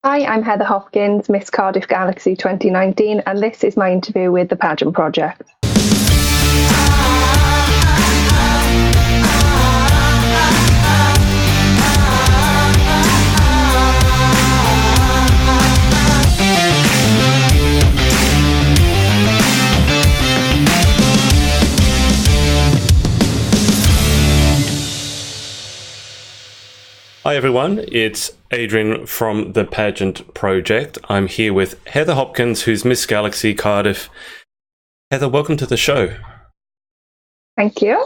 Hi, I'm Heather Hopkins, Miss Cardiff Galaxy 2019, and this is my interview with the Pageant Project. Hi everyone, it's Adrian from the Pageant Project. I'm here with Heather Hopkins, who's Miss Galaxy Cardiff. Heather, welcome to the show. Thank you.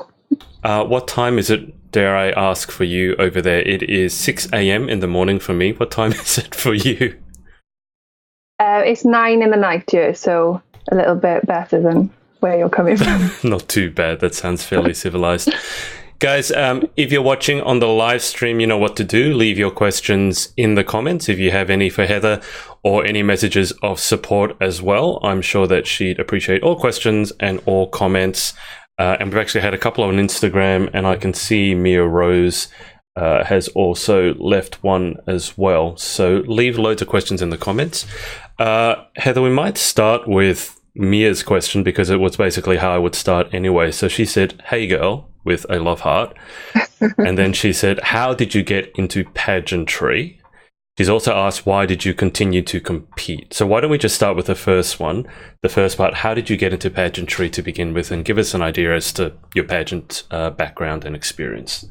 What time is it, dare I ask, for you over there? It is 6 a.m. in the morning for me. What time is it for you? It's 9 in the night here, so a little bit better than where you're coming from. Not too bad. That sounds fairly civilized. Guys, if you're watching on the live stream, you know what to do. Leave your questions in the comments if you have any for Heather or any messages of support as well. I'm sure that she'd appreciate all questions and all comments. And we've actually had a couple on Instagram, and I can see Mia Rose has also left one as well. So leave loads of questions in the comments. Heather, we might start with Mia's question because it was basically how I would start anyway. So she said, "Hey girl," with a love heart. And then she said, "How did you get into pageantry?" She's also asked, "Why did you continue to compete?" So why don't we just start with the first one, the first part. How did you get into pageantry to begin with, and give us an idea as to your pageant background and experience?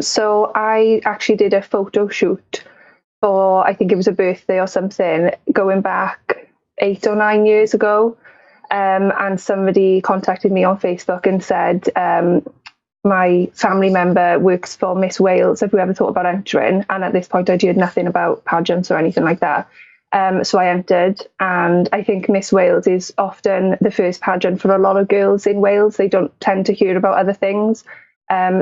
So I actually did a photo shoot for, I think it was a birthday or something, going back 8 or 9 years ago. And somebody contacted me on Facebook and said, my family member works for Miss Wales. Have you ever thought about entering? And at this point, I'd heard nothing about pageants or anything like that. So I entered, and I think Miss Wales is often the first pageant for a lot of girls in Wales. They don't tend to hear about other things.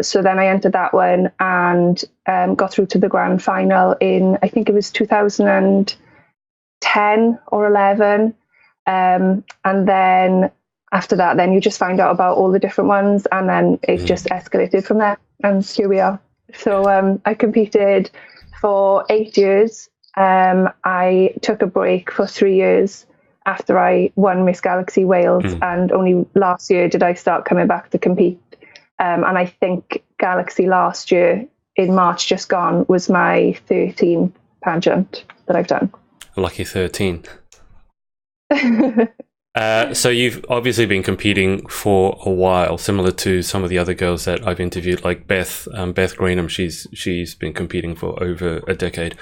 So then I entered that one and got through to the grand final in, I think it was 2010 or 11. And then after that, then you just find out about all the different ones, and then it just escalated from there, and here we are. So I competed for 8 years. I took a break for 3 years after I won Miss Galaxy Wales, and only last year did I start coming back to compete. And I think Galaxy last year in March just gone was my 13th pageant that I've done. Lucky 13. So you've obviously been competing for a while, similar to some of the other girls that I've interviewed, like Beth Greenham. She's been competing for over a decade.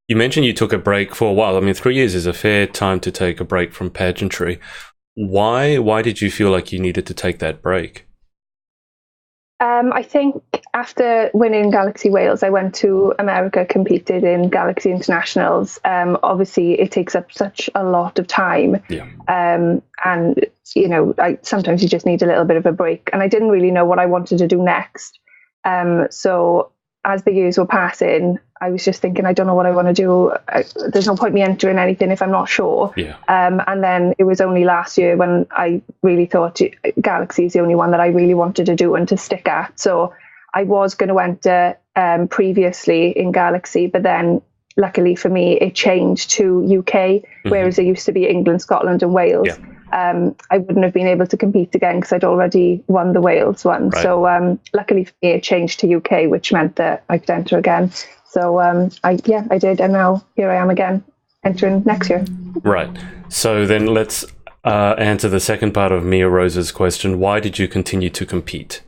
You mentioned you took a break for a while. I mean, 3 years is a fair time to take a break from pageantry. Why did you feel like you needed to take that break? I think after winning Galaxy Wales, I went to America, competed in Galaxy Internationals. Obviously, it takes up such a lot of time. Yeah. And, you know, sometimes you just need a little bit of a break. And I didn't really know what I wanted to do next. So as the years were passing, I was just thinking, I don't know what I want to do. There's no point me entering anything if I'm not sure. Yeah. And then it was only last year when I really thought Galaxy is the only one that I really wanted to do and to stick at. So I was going to enter previously in Galaxy, but then luckily for me, it changed to UK, whereas it used to be England, Scotland and Wales. Yeah. I wouldn't have been able to compete again because I'd already won the Wales one. Right. So luckily for me, it changed to UK, which meant that I could enter again. So I did, and now here I am again, entering next year. Right. So then let's answer the second part of Mia Rose's question. Why did you continue to compete?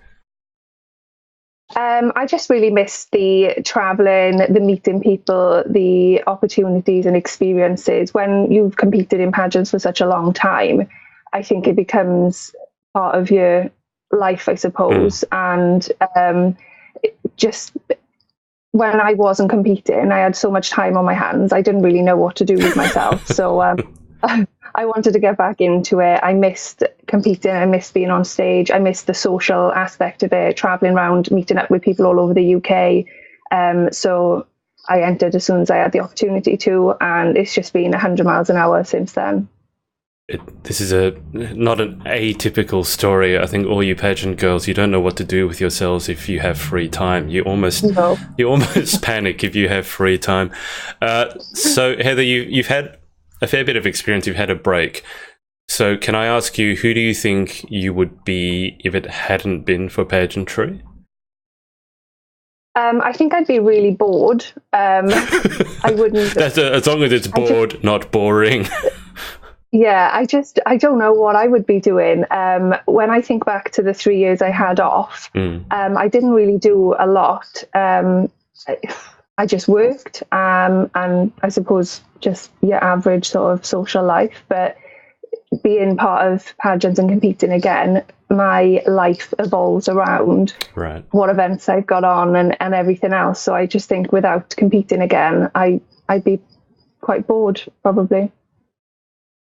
I just really missed the traveling, the meeting people, the opportunities and experiences. When you've competed in pageants for such a long time, I think it becomes part of your life, I suppose. And just when I wasn't competing, I had so much time on my hands. I didn't really know what to do with myself. So I wanted to get back into it. I missed competing. I missed being on stage. I missed the social aspect of it, traveling around, meeting up with people all over the UK. So I entered as soon as I had the opportunity to, and it's just been 100 miles an hour since then. This is not an atypical story. I think all you pageant girls, you don't know what to do with yourselves if you have free time. You almost panic if you have free time. So Heather, you've had a fair bit of experience. You've had a break. So can I ask you, who do you think you would be if it hadn't been for pageantry? I think I'd be really bored. I wouldn't. As long as it's bored, not boring. Yeah, I don't know what I would be doing. When I think back to the 3 years I had off, I didn't really do a lot. I just worked, and I suppose just your average sort of social life. But being part of pageants and competing again, my life evolves around what events I've got on and everything else. So I just think without competing again, I'd be quite bored, probably.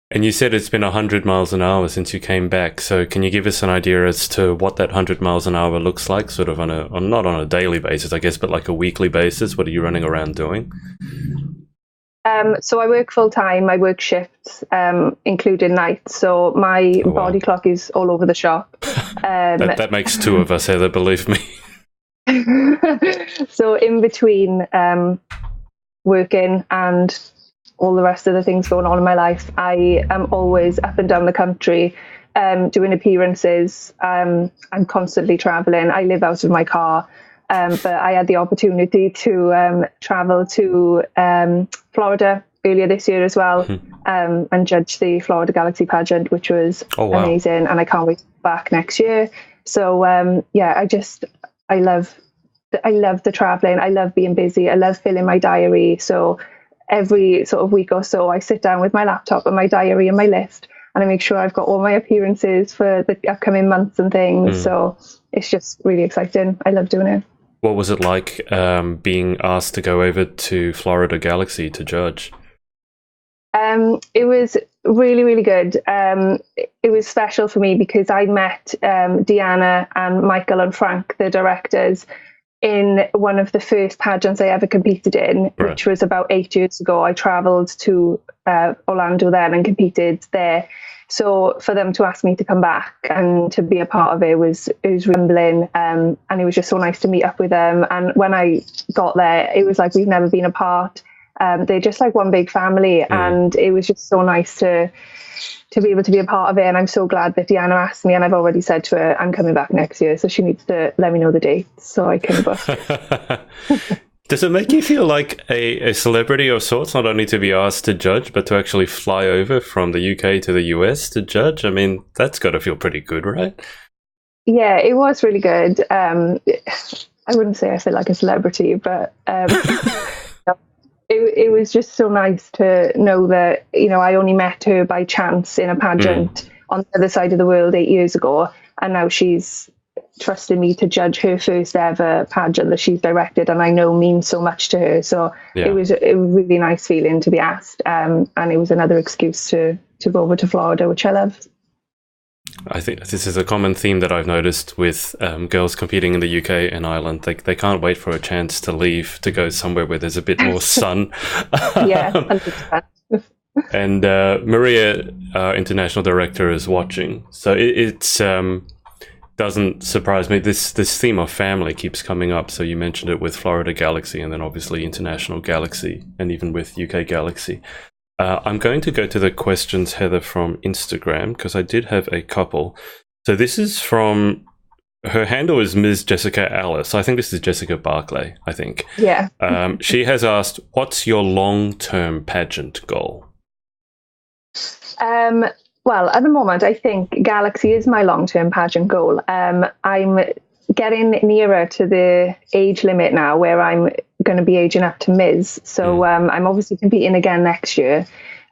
And you said it's been 100 miles an hour since you came back. So can you give us an idea as to what that 100 miles an hour looks like, sort of not on a daily basis, I guess, but like a weekly basis? What are you running around doing? So I work full time. I work shifts, including nights. So my body clock is all over the shop. That makes two of us, Heather, believe me. So in between working and all the rest of the things going on in my life, I am always up and down the country doing appearances. I'm constantly traveling. I live out of my car, but I had the opportunity to travel to Florida earlier this year as well, and judge the Florida Galaxy pageant, which was amazing, and I can't wait to be back next year. So I love the traveling. I love being busy. I love filling my diary. So every sort of week or so, I sit down with my laptop and my diary and my list, and I make sure I've got all my appearances for the upcoming months and things. So it's just really exciting. I love doing it. What was it like being asked to go over to Florida Galaxy to judge? It was really, really good. It was special for me because I met Deanna and Michael and Frank, the directors, in one of the first pageants I ever competed in, which was about 8 years ago. I travelled to Orlando then and competed there. So for them to ask me to come back and to be a part of it was humbling, and it was just so nice to meet up with them. And when I got there, it was like we've never been apart. They're just like one big family, and it was just so nice to be able to be a part of it. And I'm so glad that Deanna asked me, and I've already said to her I'm coming back next year, so she needs to let me know the date so I can book. Does it make you feel like a celebrity of sorts, not only to be asked to judge, but to actually fly over from the UK to the US to judge? I mean, that's got to feel pretty good, right? Yeah, it was really good. I wouldn't say I feel like a celebrity, but it was just so nice to know that, you know, I only met her by chance in a pageant on the other side of the world 8 years ago, and now she's trusted me to judge her first ever pageant that she's directed, and I know means so much to her. So it was a really nice feeling to be asked, and it was another excuse to go over to Florida, which I love. I think this is a common theme that I've noticed with girls competing in the UK and Ireland. They can't wait for a chance to leave to go somewhere where there's a bit more sun. Yeah, 100%. And Maria, our international director, is watching, so it's doesn't surprise me. This theme of family keeps coming up. So you mentioned it with Florida Galaxy, and then obviously International Galaxy, and even with UK Galaxy. I'm going to go to the questions, Heather, from Instagram, because I did have a couple. So this is from, her handle is Ms. Jessica Alice. I think this is Jessica Barclay, I think. Yeah. She has asked, what's your long-term pageant goal? Well, at the moment, I think Galaxy is my long-term pageant goal. I'm getting nearer to the age limit now where I'm going to be aging up to Ms. So I'm obviously competing again next year.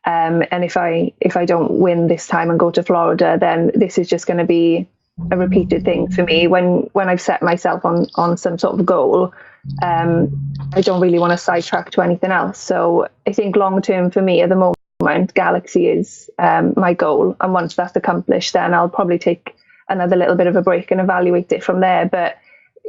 And if I don't win this time and go to Florida, then this is just going to be a repeated thing for me. When I've set myself on some sort of goal, I don't really want to sidetrack to anything else. So I think long-term for me at the moment, Galaxy is my goal, and once that's accomplished, then I'll probably take another little bit of a break and evaluate it from there. But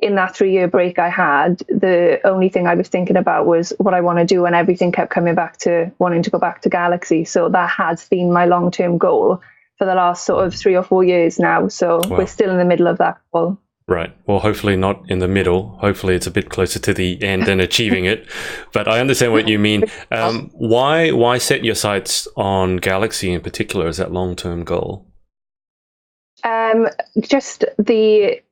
in that 3-year break I had, the only thing I was thinking about was what I want to do, and everything kept coming back to wanting to go back to Galaxy. So that has been my long-term goal for the last sort of 3 or 4 years now. So we're still in the middle of that goal. Right. Well, hopefully not in the middle. Hopefully it's a bit closer to the end and achieving it. But I understand what you mean. Why set your sights on Galaxy in particular as that long-term goal? Just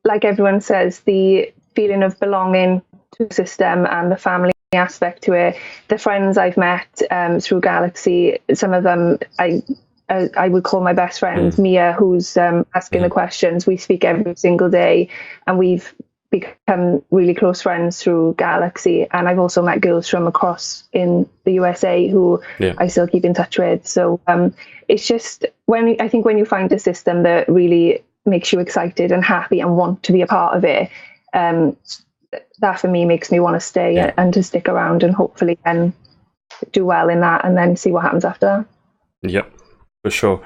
like everyone says, the feeling of belonging to the system and the family aspect to it. The friends I've met through Galaxy, some of them I would call my best friend, Mia, who's asking the questions. We speak every single day, and we've become really close friends through Galaxy. And I've also met girls from across in the USA who I still keep in touch with. So it's just when you find a system that really makes you excited and happy and want to be a part of it, that for me makes me want to stay and to stick around and hopefully then do well in that and then see what happens after. Yep, for sure.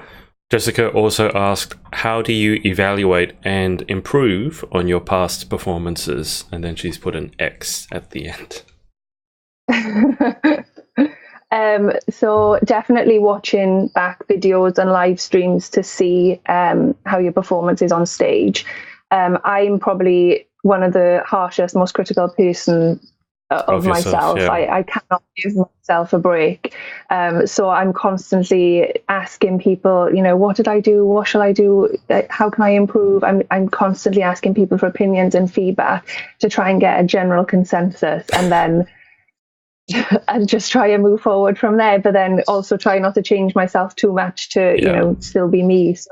Jessica also asked, how do you evaluate and improve on your past performances? And then she's put an X at the end. So definitely watching back videos and live streams to see how your performance is on stage. I'm probably one of the harshest, most critical person of myself. I cannot give myself a break. So I'm constantly asking people, what did I do? What shall I do? How can I improve? I'm constantly asking people for opinions and feedback to try and get a general consensus, and then and just try and move forward from there. But then also try not to change myself too much to, still be me. So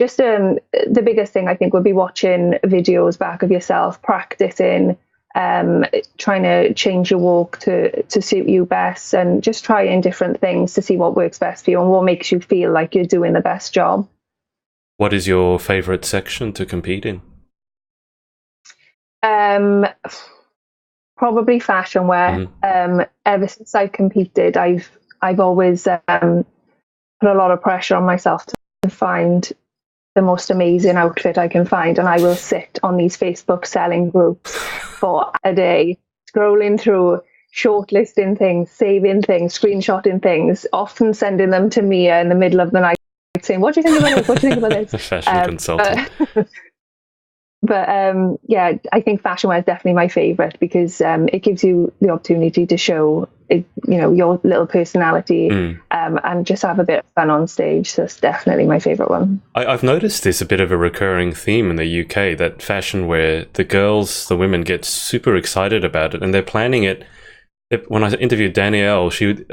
just the biggest thing I think would be watching videos back of yourself, practicing, trying to change your walk to suit you best, and just trying different things to see what works best for you and what makes you feel like you're doing the best job. What is your favorite section to compete in? Probably fashion wear. Ever since I've competed, I've always put a lot of pressure on myself to find the most amazing outfit I can find, and I will sit on these Facebook selling groups for a day, scrolling through, shortlisting things, saving things, screenshotting things, often sending them to Mia in the middle of the night saying, what do you think about this? What do you think about this? Fashion consultant. But I think fashion wear is definitely my favourite because it gives you the opportunity to show, your little personality and just have a bit of fun on stage. So it's definitely my favourite one. I've noticed there's a bit of a recurring theme in the UK, that fashion wear, the women get super excited about it and they're planning it. When I interviewed Danielle,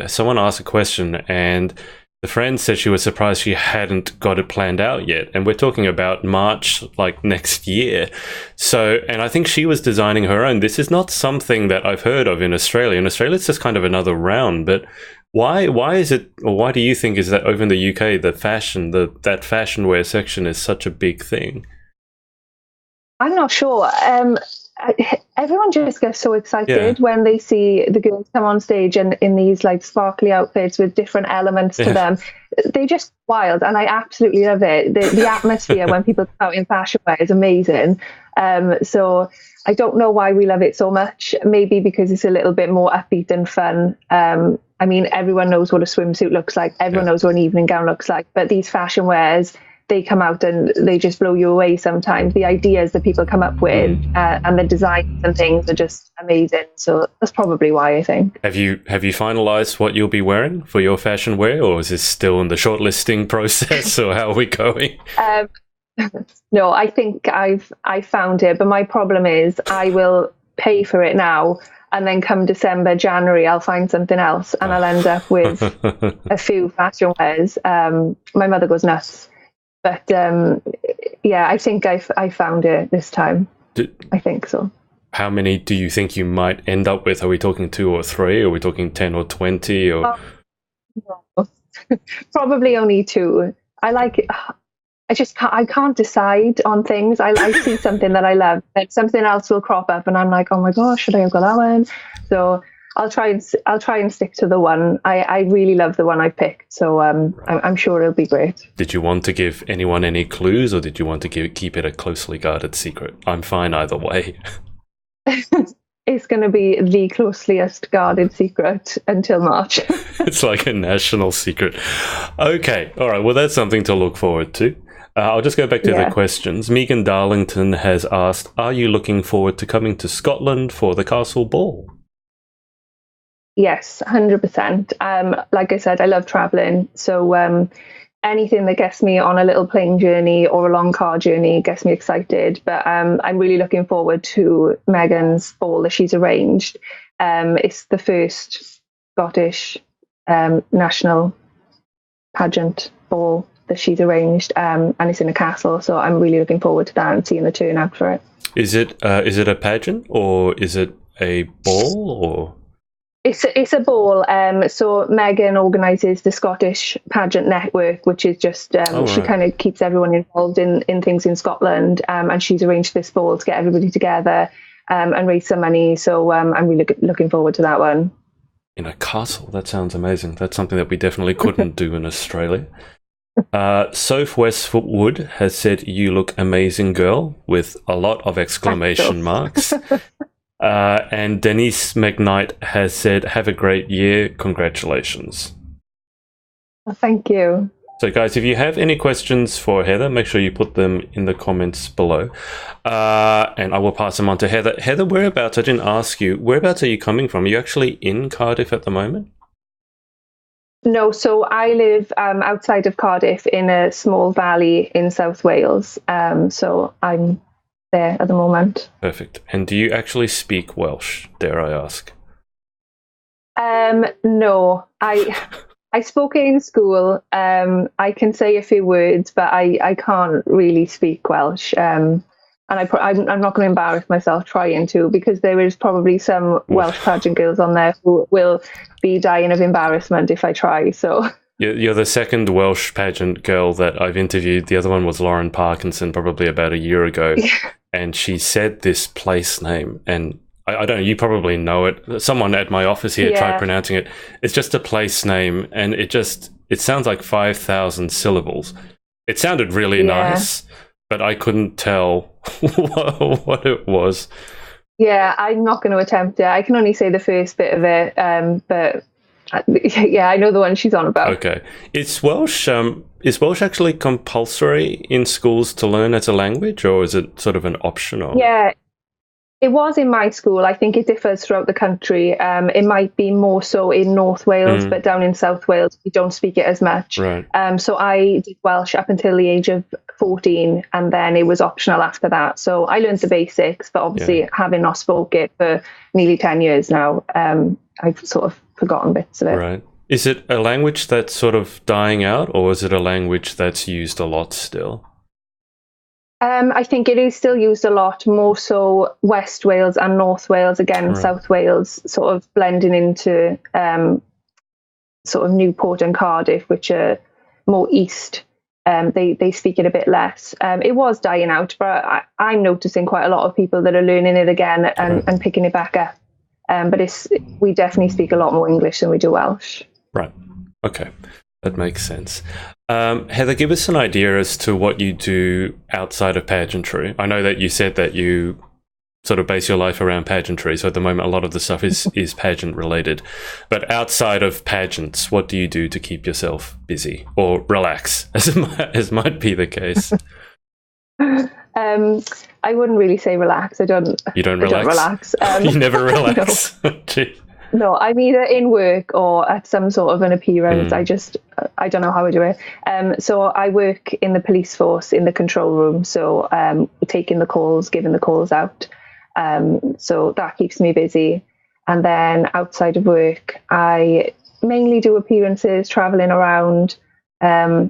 someone asked a question and the friend said she was surprised she hadn't got it planned out yet. And we're talking about March, like next year. So, and I think she was designing her own. This is not something that I've heard of in Australia. In Australia, it's just kind of another round. But why is it, or why do you think is that over in the UK, that fashion wear section is such a big thing? I'm not sure. Everyone just gets so excited when they see the girls come on stage and in these like sparkly outfits with different elements to them. They just wild, and I absolutely love it. The atmosphere when people come out in fashion wear is amazing. So I don't know why we love it so much. Maybe because it's a little bit more upbeat and fun. I mean, everyone knows what a swimsuit looks like. Everyone knows what an evening gown looks like. But these fashion wears, they come out and they just blow you away sometimes. The ideas that people come up with and the designs and things are just amazing. So that's probably why, I think. Have you finalized what you'll be wearing for your fashion wear, or is this still in the shortlisting process, or how are we going? No, I think I found it, but my problem is I will pay for it now, and then come December, January, I'll find something else and I'll end up with a few fashion wears. My mother goes nuts. But I think I found it this time. I think so. How many do you think you might end up with? Are we talking 2 or 3? Are we talking 10 or 20? Or no. Probably only 2. I can't decide on things. I see something that I love, then something else will crop up, and I'm like, oh my gosh, should I have got that one? So I'll try and stick to the one. I really love the one I picked, so I'm sure it'll be great. Did you want to give anyone any clues, or did you want to keep it a closely guarded secret? I'm fine either way. It's going to be the closest guarded secret until March. It's like a national secret. Okay, all right. Well, that's something to look forward to. I'll just go back to the questions. Megan Darlington has asked, are you looking forward to coming to Scotland for the Castle Ball? Yes, 100%. Like I said, I love travelling. So anything that gets me on a little plane journey or a long car journey gets me excited. But I'm really looking forward to Megan's ball that she's arranged. It's the first Scottish national pageant ball that she's arranged, and it's in a castle. So I'm really looking forward to that and seeing the turnout for it. Is it a pageant or is it a ball or? It's a ball. So Megan organises the Scottish Pageant Network, which is just she kind of keeps everyone involved in things in Scotland, and she's arranged this ball to get everybody together and raise some money. So I'm really looking forward to that one. In a castle, that sounds amazing. That's something that we definitely couldn't do in Australia. Soph Westwood has said, "You look amazing, girl," with a lot of exclamation marks. And Denise McKnight has said, "Have a great year. Congratulations." Well, thank you. So, guys, if you have any questions for Heather, make sure you put them in the comments below. And I will pass them on to Heather. Heather, whereabouts? I didn't ask you. Whereabouts are you coming from? Are you actually in Cardiff at the moment? No, so I live outside of Cardiff in a small valley in South Wales. So I'm there at the moment. Perfect. And do you actually speak Welsh, dare I ask? No, I spoke it in school. I can say a few words, but I can't really speak Welsh. And I'm not going to embarrass myself trying to, because there is probably some Welsh pageant girls on there who will be dying of embarrassment if I try. So you're the second Welsh pageant girl that I've interviewed. The other one was Lauren Parkinson, probably about a year ago. And she said this place name, and I don't know, you probably know it. Someone at my office here tried pronouncing it. It's just a place name, and it sounds like 5,000 syllables. It sounded really nice, but I couldn't tell what it was. Yeah, I'm not going to attempt it. I can only say the first bit of it, but yeah, I know the one she's on about. Okay. Is Welsh actually compulsory in schools to learn as a language, or is it sort of an optional? Yeah, it was in my school. I think it differs throughout the country. It might be more so in North Wales, but down in South Wales, we don't speak it as much. Right. So I did Welsh up until the age of 14, and then it was optional after that. So I learned the basics, but obviously having not spoke it for nearly 10 years now, I've sort of forgotten bits of it. Right. Is it a language that's sort of dying out, or is it a language that's used a lot still? I think it is still used a lot, more so West Wales and North Wales, again, South Wales sort of blending into sort of Newport and Cardiff, which are more east. They speak it a bit less. It was dying out, but I'm noticing quite a lot of people that are learning it again and picking it back up. But we definitely speak a lot more English than we do Welsh. Right. Okay. That makes sense. Heather, give us an idea as to what you do outside of pageantry. I know that you said that you sort of base your life around pageantry, so at the moment a lot of the stuff is pageant related. But outside of pageants, what do you do to keep yourself busy or relax, as might be the case? I wouldn't really say relax. You don't relax. You never relax. No, I'm either in work or at some sort of an appearance. I don't know how I do it. So I work in the police force in the control room. So taking the calls, giving the calls out. So that keeps me busy. And then outside of work, I mainly do appearances, traveling around. And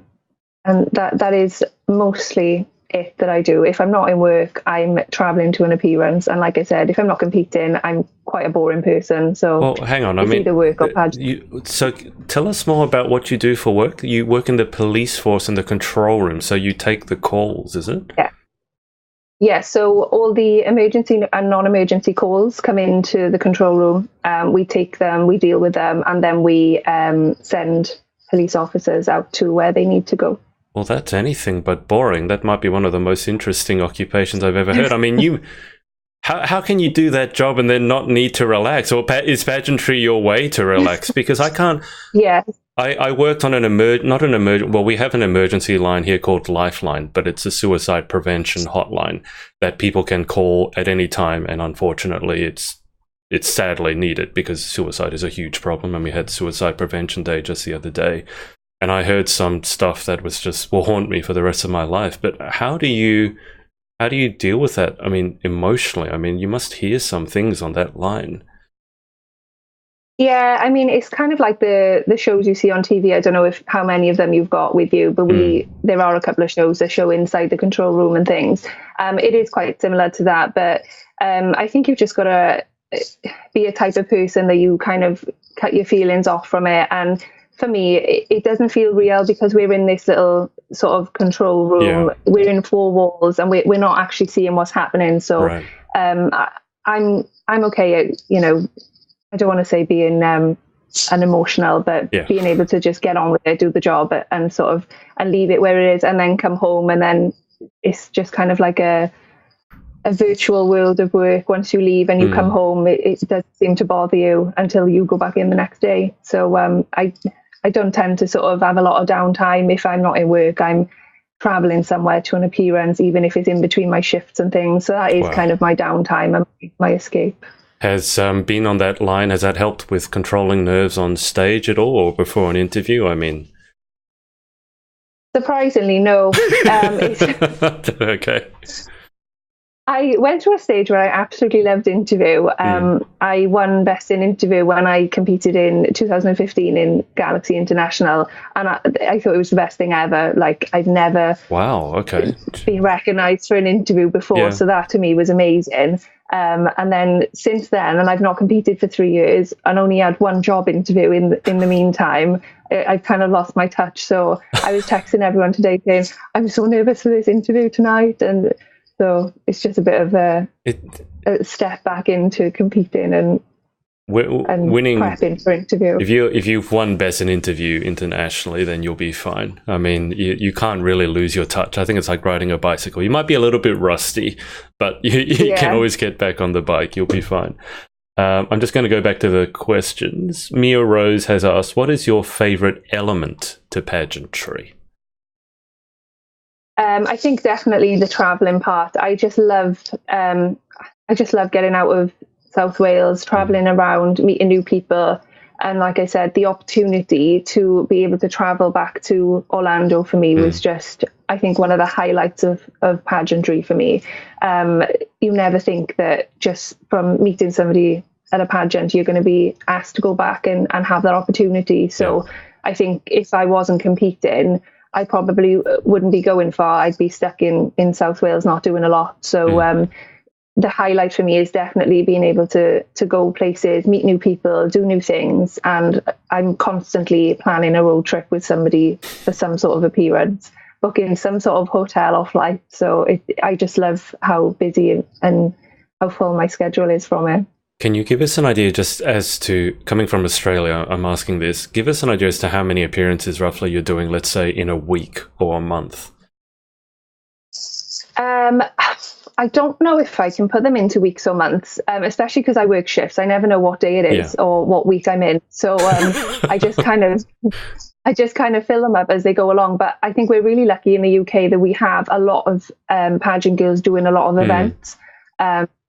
that is mostly it that I do. If I'm not in work, I'm traveling to an appearance, and like I said, if I'm not competing, I'm quite a boring person. So well, hang on, either work or pageant. So tell us more about what you do for work. You work in the police force in the control room, so you take the calls, is it? Yeah, so all the emergency and non-emergency calls come into the control room. We take them, we deal with them, and then we send police officers out to where they need to go. Well, that's anything but boring. That might be one of the most interesting occupations I've ever heard. I mean, how can you do that job and then not need to relax? Or is pageantry your way to relax? Because I can't. Yeah. I worked on we have an emergency line here called Lifeline, but it's a suicide prevention hotline that people can call at any time. And unfortunately, it's sadly needed because suicide is a huge problem. And we had Suicide Prevention Day just the other day. And I heard some stuff that will haunt me for the rest of my life. But how do you deal with that? I mean, emotionally, you must hear some things on that line. Yeah, I mean, it's kind of like the shows you see on TV. I don't know how many of them you've got with you, but there are a couple of shows that show inside the control room and things. It is quite similar to that, but I think you've just got to be a type of person that you kind of cut your feelings off from it. And for me, it doesn't feel real because we're in this little sort of control room. Yeah. We're in four walls and we're not actually seeing what's happening. So right. I'm okay at, I don't want to say being unemotional, but being able to just get on with it, do the job and leave it where it is and then come home. And then it's just kind of like a virtual world of work. Once you leave and you come home, it doesn't seem to bother you until you go back in the next day. So I don't tend to sort of have a lot of downtime. If I'm not in work, I'm traveling somewhere to an appearance, even if it's in between my shifts and things. So that is kind of my downtime and my escape. Has being on that line, has that helped with controlling nerves on stage at all or before an interview? Surprisingly, no. Okay. I went to a stage where I absolutely loved interview. I won Best in Interview when I competed in 2015 in Galaxy International, and I thought it was the best thing ever. Like, I've never been recognised for an interview before, so that to me was amazing. And then since then, and I've not competed for 3 years and only had one job interview in the meantime, I've kind of lost my touch. So I was texting everyone today saying, I'm so nervous for this interview tonight. And so it's just a bit of a step back into competing and winning, prepping for interview. If you've won Best in Interview internationally, then you'll be fine. You can't really lose your touch. I think it's like riding a bicycle. You might be a little bit rusty, but you can always get back on the bike. You'll be fine. I'm just going to go back to the questions. Mia Rose has asked, what is your favorite element to pageantry? I think definitely the traveling part. I just love getting out of South Wales, traveling around, meeting new people, and like I said, the opportunity to be able to travel back to Orlando for me was just, I think, one of the highlights of pageantry for me. You never think that just from meeting somebody at a pageant you're going to be asked to go back and have that opportunity. So I think if I wasn't competing, I probably wouldn't be going far. I'd be stuck in South Wales not doing a lot. So the highlight for me is definitely being able to go places, meet new people, do new things. And I'm constantly planning a road trip with somebody for some sort of appearance, booking some sort of hotel or flight. So I just love how busy and how full my schedule is from it. Can you give us an idea, just as to, coming from Australia, I'm asking this, give us an idea as to how many appearances roughly you're doing, let's say, in a week or a month? I don't know if I can put them into weeks or months, especially because I work shifts. I never know what day it is or what week I'm in. So I just kind of fill them up as they go along. But I think we're really lucky in the UK that we have a lot of pageant girls doing a lot of events.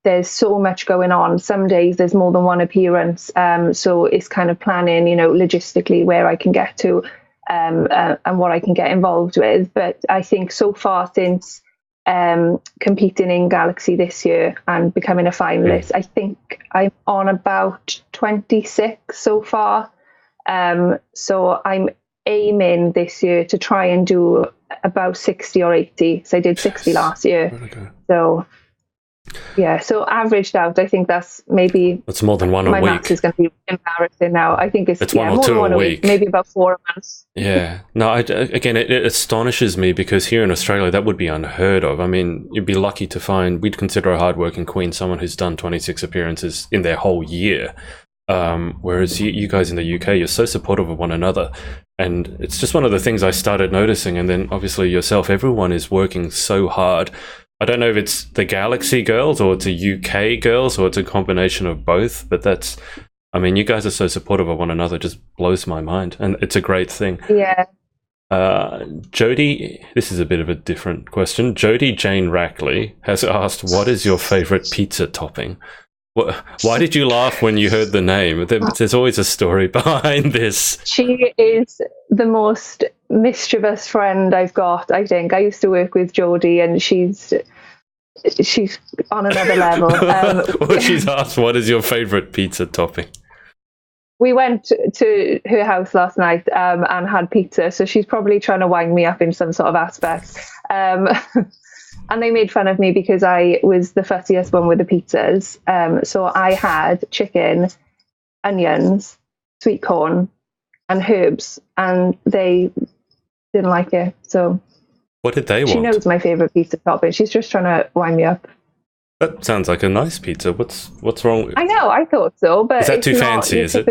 There's so much going on. Some days there's more than one appearance. So it's kind of planning, logistically where I can get to and what I can get involved with. But I think so far since competing in Galaxy this year and becoming a finalist, I think I'm on about 26 so far. So I'm aiming this year to try and do about 60 or 80. So I did 60 last year. Okay. So yeah, so averaged out, I think that's more than one a week. My maths is going to be embarrassing now. I think it's one or two a week. Maybe about 4 a month. Yeah. No, again, it astonishes me because here in Australia, that would be unheard of. I mean, you'd be lucky to find, we'd consider a hardworking queen someone who's done 26 appearances in their whole year. Whereas you guys in the UK, you're so supportive of one another. And it's just one of the things I started noticing. And then obviously yourself, everyone is working so hard. I don't know if it's the Galaxy girls or it's a UK girls or it's a combination of both, but that's, I mean, you guys are so supportive of one another, it just blows my mind, and it's a great thing. Yeah. Jody, this is a bit of a different question. Jody Jane Rackley has asked, what is your favorite pizza topping? Why did you laugh when you heard the name? There's always a story behind this. She is the most mischievous friend I've got, I think. I used to work with Jodie, and she's on another level. Well, she's asked, what is your favorite pizza topping? We went to her house last night and had pizza, so she's probably trying to wind me up in some sort of aspect. And they made fun of me because I was the fussiest one with the pizzas. So I had chicken, onions, sweet corn, and herbs, and they didn't like it. So what did they want? She knows my favourite pizza topping. She's just trying to wind me up. That sounds like a nice pizza. What's wrong? I know, I thought so, but is that too fancy? Is it?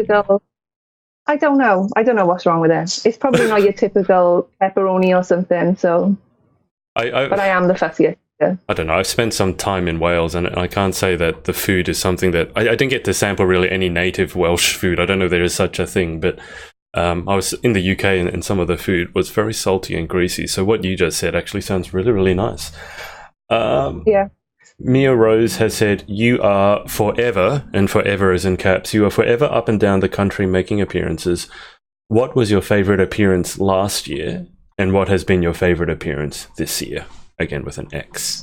I don't know. I don't know what's wrong with it. It's probably not your typical pepperoni or something. So, but I am the fussiest. Yeah. I don't know. I've spent some time in Wales, and I can't say that the food is something that I didn't get to sample really any native Welsh food. I don't know if there is such a thing, but I was in the UK, and some of the food was very salty and greasy. So what you just said actually sounds really, really nice. Yeah. Mia Rose has said, you are forever, and forever is in caps, you are forever up and down the country making appearances. What was your favourite appearance last year, and what has been your favourite appearance this year? Again with an X.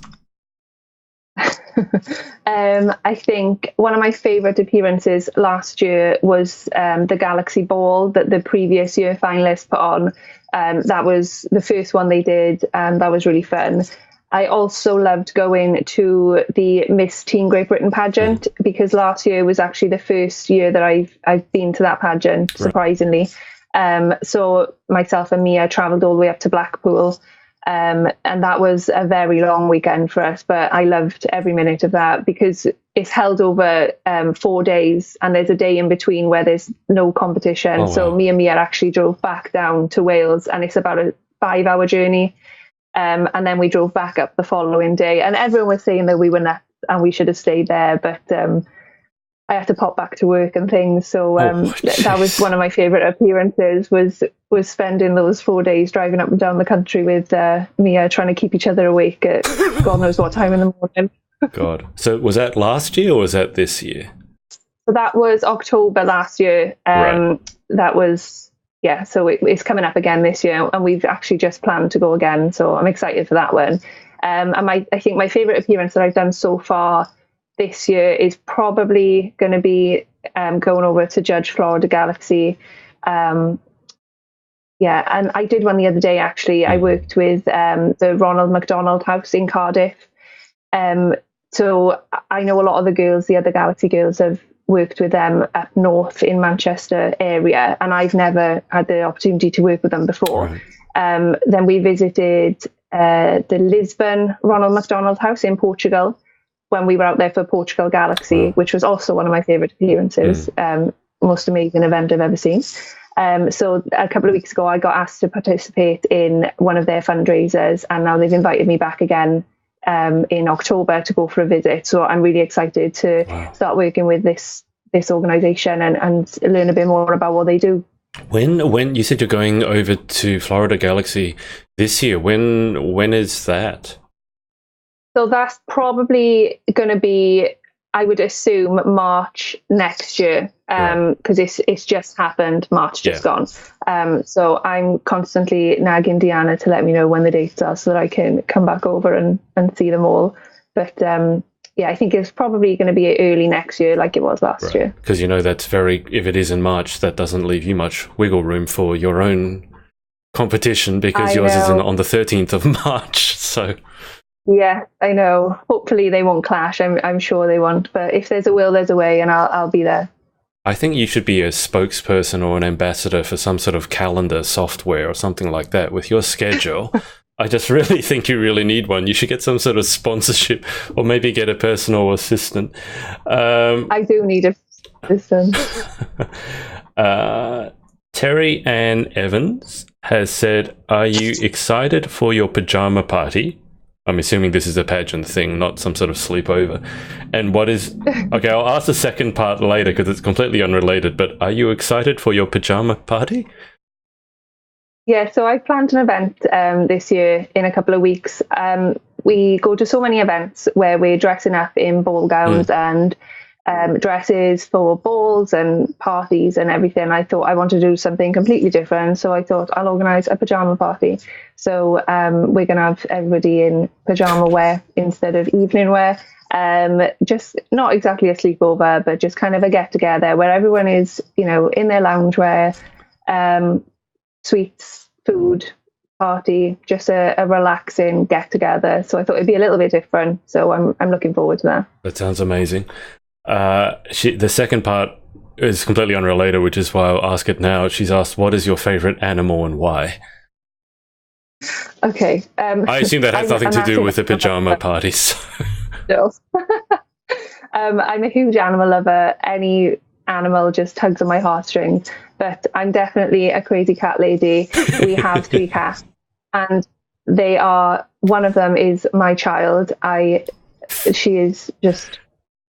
I think one of my favourite appearances last year was the Galaxy Ball that the previous year finalists put on. That was the first one they did, and that was really fun. I also loved going to the Miss Teen Great Britain pageant because last year was actually the first year that I've been to that pageant, surprisingly. So myself and Mia travelled all the way up to Blackpool, and that was a very long weekend for us, but I loved every minute of that because it's held over 4 days, and there's a day in between where there's no competition. So me and Mia actually drove back down to Wales, and it's about a 5-hour journey. And then we drove back up the following day, and everyone was saying that we were nuts and we should have stayed there, but I had to pop back to work and things. So that was one of my favourite appearances, was spending those 4 days driving up and down the country with Mia, trying to keep each other awake at God knows what time in the morning. God. So was that last year or was that this year? So that was October last year. That was... Yeah, so it's coming up again this year, and we've actually just planned to go again. So I'm excited for that one. And I think my favourite appearance that I've done so far this year is probably going to be going over to judge Florida Galaxy. And I did one the other day, actually. I worked with the Ronald McDonald House in Cardiff. So I know a lot of the girls, the other Galaxy girls, have worked with them up north in Manchester area, and I've never had the opportunity to work with them before. Then we visited the Lisbon Ronald McDonald House in Portugal when we were out there for Portugal Galaxy, which was also one of my favourite appearances. Most amazing event I've ever seen. So a couple of weeks ago I got asked to participate in one of their fundraisers, and now they've invited me back again in October to go for a visit. So I'm really excited to start working with this organisation and learn a bit more about what they do. When you said you're going over to Florida Galaxy this year, when is that? So that's probably going to be, I would assume, March next year, because it's just happened, March just gone. So I'm constantly nagging Deanna to let me know when the dates are so that I can come back over and see them all. But I think it's probably going to be early next year like it was last year. Because that's if it is in March, that doesn't leave you much wiggle room for your own competition, because yours is on the 13th of March. So... Yeah, I know. Hopefully they won't clash. I'm sure they won't. But if there's a will, there's a way, and I'll be there. I think you should be a spokesperson or an ambassador for some sort of calendar software or something like that with your schedule. I just really think you really need one. You should get some sort of sponsorship, or maybe get a personal assistant. I do need a assistant. Terry Ann Evans has said, are you excited for your pajama party? I'm assuming this is a pageant thing, not some sort of sleepover. And what is... Okay, I'll ask the second part later because it's completely unrelated, but are you excited for your pajama party? Yeah, so I planned an event this year in a couple of weeks. We go to so many events where we're dressing up in ball gowns and dresses for balls and parties and everything. I thought I wanted to do something completely different, so I thought I'll organise a pajama party. So we're going to have everybody in pajama wear instead of evening wear. Just not exactly a sleepover, but just kind of a get together where everyone is, you know, in their loungewear, sweets, food, party, just a relaxing get together. So I thought it'd be a little bit different. So I'm looking forward to that. That sounds amazing. The second part is completely unrelated, which is why I'll ask it now. She's asked, what is your favorite animal and why? Okay. I assume that has nothing to do with the pajama parties. No. I'm a huge animal lover. Any animal just tugs on my heartstrings. But I'm definitely a crazy cat lady. We have 3 cats, and they are. One of them is my child. She is just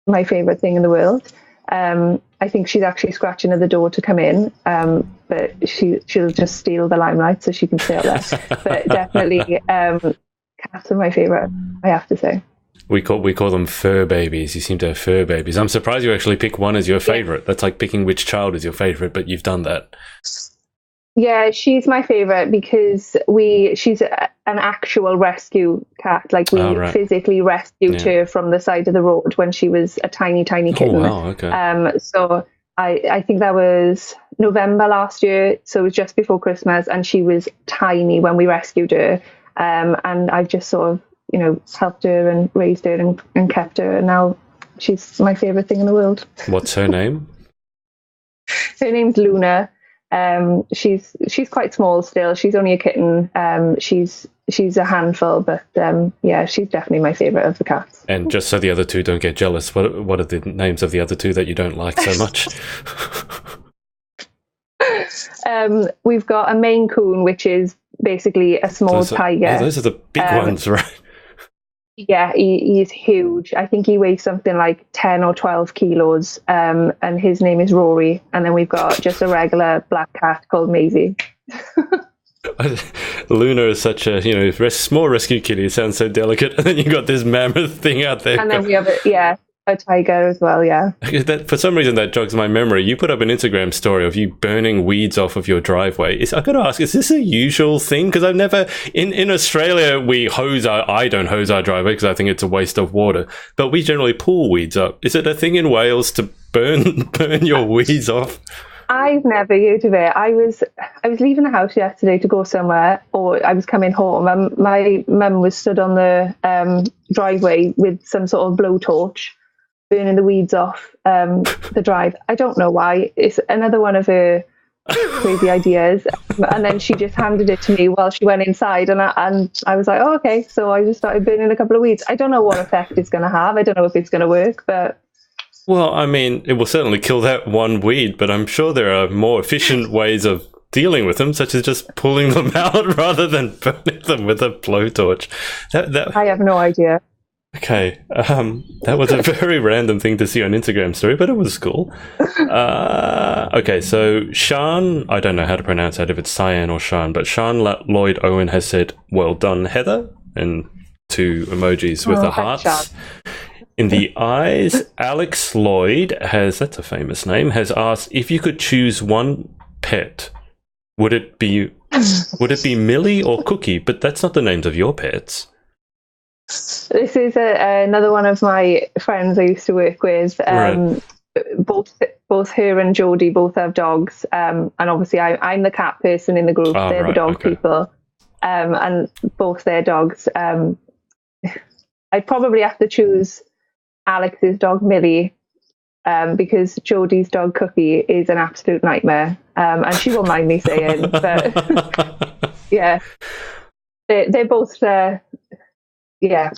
my favorite thing in the world. I think she's actually scratching at the door to come in, but she'll just steal the limelight so she can stay up there. But definitely, cats are my favorite, I have to say. We call them fur babies. You seem to have fur babies. I'm surprised you actually pick one as your favorite. That's like picking which child is your favorite, but you've done that. Yeah, she's my favorite because she's an actual rescue cat. Like we physically rescued her from the side of the road when she was a tiny, tiny kitten. Oh, wow, okay. So I think that was November last year. So it was just before Christmas, and she was tiny when we rescued her. And I've just sort of, you know, helped her and raised her and kept her. And now she's my favorite thing in the world. What's her name? Her name's Luna. She's quite small still. She's only a kitten. She's a handful, but yeah, she's definitely my favorite of the cats. And just so the other two don't get jealous, what are the names of the other two that you don't like so much? We've got a Maine Coon, which is basically a small tiger. Those are the big ones, right? Yeah, he's huge. I think he weighs something like 10 or 12 kilos, and his name is Rory. And then we've got just a regular black cat called Maisie. Luna is such a, you know, small rescue kitty. It sounds so delicate. And then you got this mammoth thing out there. And then we have a tiger as well, yeah. For some reason, that jogs my memory. You put up an Instagram story of you burning weeds off of your driveway. I got to ask, is this a usual thing? Because I've never... In Australia, I don't hose our driveway because I think it's a waste of water. But we generally pull weeds up. Is it a thing in Wales to burn your weeds off? I've never heard of it. I was leaving the house yesterday to go somewhere, or I was coming home, and my mum was stood on the driveway with some sort of blowtorch, burning the weeds off the drive. I don't know why. It's another one of her crazy ideas. And then she just handed it to me while she went inside, and I was like, oh, okay. So I just started burning a couple of weeds. I don't know what effect it's going to have. I don't know if it's going to work, but... Well, I mean, it will certainly kill that one weed, but I'm sure there are more efficient ways of dealing with them, such as just pulling them out rather than burning them with a blowtorch. I have no idea. Okay, that was a very random thing to see on Instagram story, but it was cool. Okay, so Sean, I don't know how to pronounce that, if it's Cyan or Sean, but Sean Lloyd Owen has said, well done, Heather, and 2 emojis with the hearts. In the eyes, Alex Lloyd that's a famous name, has asked, if you could choose one pet, would it be Millie or Cookie? But that's not the names of your pets. This is another one of my friends I used to work with. Right. Both her and Jodie both have dogs, and obviously I'm the cat person in the group. They're the dog people, and both their dogs. I'd probably have to choose Alex's dog Millie, because Jodie's dog Cookie is an absolute nightmare, and she won't mind me saying, but yeah, they're both yeah.